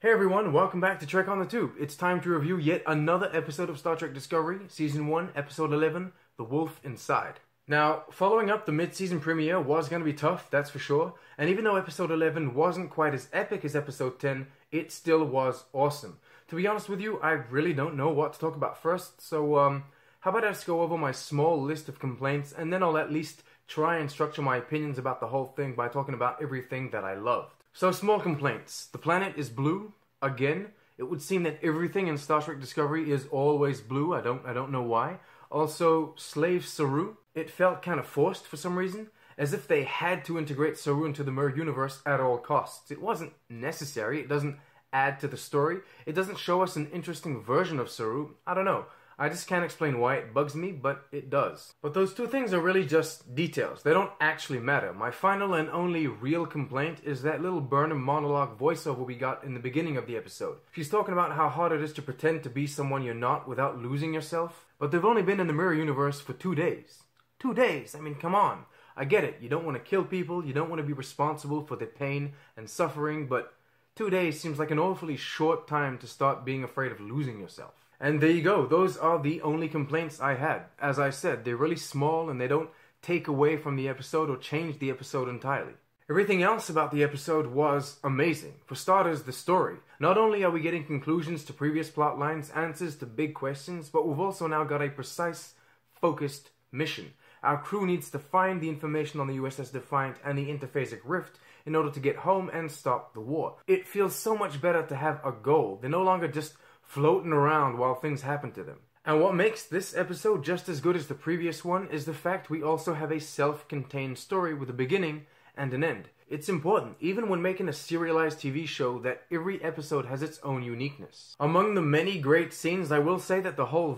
Hey everyone, welcome back to Trek on the Tube. It's time to review yet another episode of Star Trek Discovery, Season 1, Episode 11, The Wolf Inside. Now, following up the mid-season premiere was going to be tough, that's for sure, and even though Episode 11 wasn't quite as epic as Episode 10, it still was awesome. To be honest with you, I really don't know what to talk about first, so how about I just go over my small list of complaints, and then I'll at least try and structure my opinions about the whole thing by talking about everything that I loved. So, small complaints. The planet is blue. Again, it would seem that everything in Star Trek Discovery is always blue. I don't know why. Also, Slave Saru. It felt kind of forced for some reason, as if they had to integrate Saru into the Mirror Universe at all costs. It wasn't necessary. It doesn't add to the story. It doesn't show us an interesting version of Saru. I don't know. I just can't explain why it bugs me, but it does. But those two things are really just details. They don't actually matter. My final and only real complaint is that little Burnham monologue voiceover we got in the beginning of the episode. She's talking about how hard it is to pretend to be someone you're not without losing yourself. But they've only been in the Mirror Universe for 2 days. 2 days? I mean, come on. I get it. You don't want to kill people. You don't want to be responsible for their pain and suffering. But 2 days seems like an awfully short time to start being afraid of losing yourself. And there you go, those are the only complaints I had. As I said, they're really small and they don't take away from the episode or change the episode entirely. Everything else about the episode was amazing. For starters, the story. Not only are we getting conclusions to previous plot lines, answers to big questions, but we've also now got a precise, focused mission. Our crew needs to find the information on the USS Defiant and the interphasic rift in order to get home and stop the war. It feels so much better to have a goal. They're no longer just floating around while things happen to them. And what makes this episode just as good as the previous one is the fact we also have a self-contained story with a beginning and an end. It's important, even when making a serialized TV show, that every episode has its own uniqueness. Among the many great scenes, I will say that the whole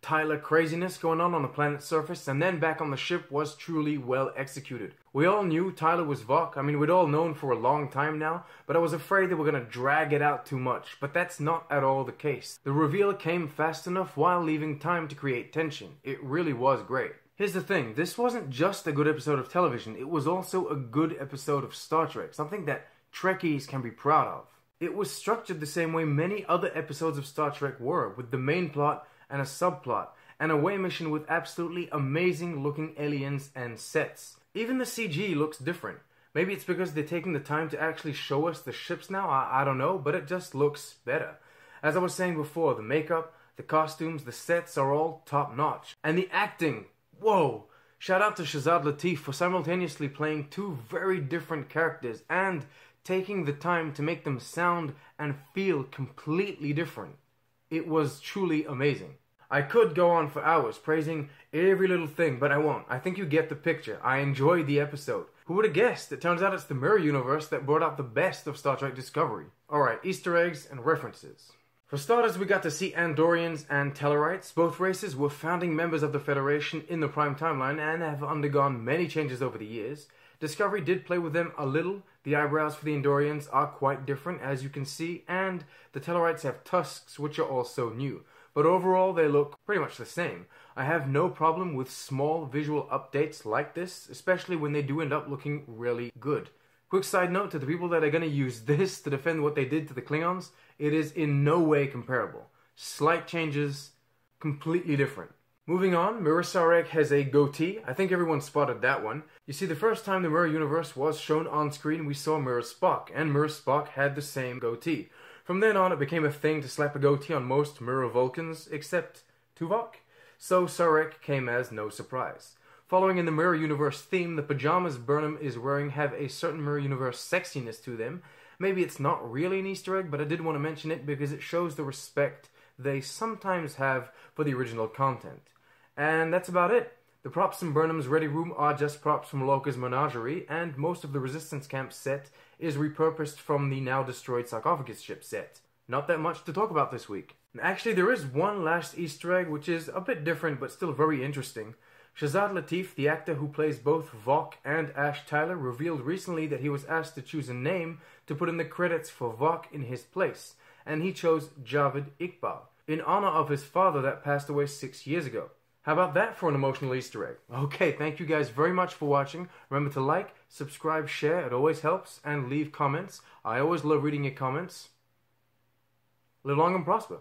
Tyler craziness going on the planet's surface and then back on the ship was truly well executed. We all knew Tyler was Vok. I mean, we'd all known for a long time now, but I was afraid they were going to drag it out too much. But that's not at all the case. The reveal came fast enough while leaving time to create tension. It really was great. Here's the thing, this wasn't just a good episode of television, it was also a good episode of Star Trek, something that Trekkies can be proud of. It was structured the same way many other episodes of Star Trek were, with the main plot and a subplot, and a away mission with absolutely amazing looking aliens and sets. Even the CG looks different. Maybe it's because they're taking the time to actually show us the ships now, I don't know, but it just looks better. As I was saying before, the makeup, the costumes, the sets are all top notch. And the acting, whoa! Shout out to Shazad Latif for simultaneously playing two very different characters and taking the time to make them sound and feel completely different. It was truly amazing. I could go on for hours praising every little thing, but I won't. I think you get the picture. I enjoyed the episode. Who would have guessed? It turns out it's the Mirror Universe that brought out the best of Star Trek Discovery. Alright, Easter eggs and references. For starters, we got to see Andorians and Tellarites. Both races were founding members of the Federation in the Prime Timeline and have undergone many changes over the years. Discovery did play with them a little. The eyebrows for the Andorians are quite different, as you can see, and the Tellarites have tusks, which are also new. But overall, they look pretty much the same. I have no problem with small visual updates like this, especially when they do end up looking really good. Quick side note to the people that are going to use this to defend what they did to the Klingons, it is in no way comparable. Slight changes, completely different. Moving on, Mirror Sarek has a goatee. I think everyone spotted that one. You see, the first time the Mirror Universe was shown on screen, we saw Mirror Spock, and Mirror Spock had the same goatee. From then on, it became a thing to slap a goatee on most Mirror Vulcans, except Tuvok. So Sarek came as no surprise. Following in the Mirror Universe theme, the pajamas Burnham is wearing have a certain Mirror Universe sexiness to them. Maybe it's not really an Easter egg, but I did want to mention it because it shows the respect they sometimes have for the original content. And that's about it. The props in Burnham's ready room are just props from Loka's menagerie, and most of the Resistance Camp set is repurposed from the now destroyed sarcophagus ship set. Not that much to talk about this week. Actually, there is one last Easter egg which is a bit different but still very interesting. Shazad Latif, the actor who plays both Vok and Ash Tyler, revealed recently that he was asked to choose a name to put in the credits for Vok in his place, and he chose Javed Iqbal, in honor of his father that passed away 6 years ago. How about that for an emotional Easter egg? Okay, thank you guys very much for watching. Remember to like, subscribe, share, it always helps, and leave comments. I always love reading your comments. Live long and prosper.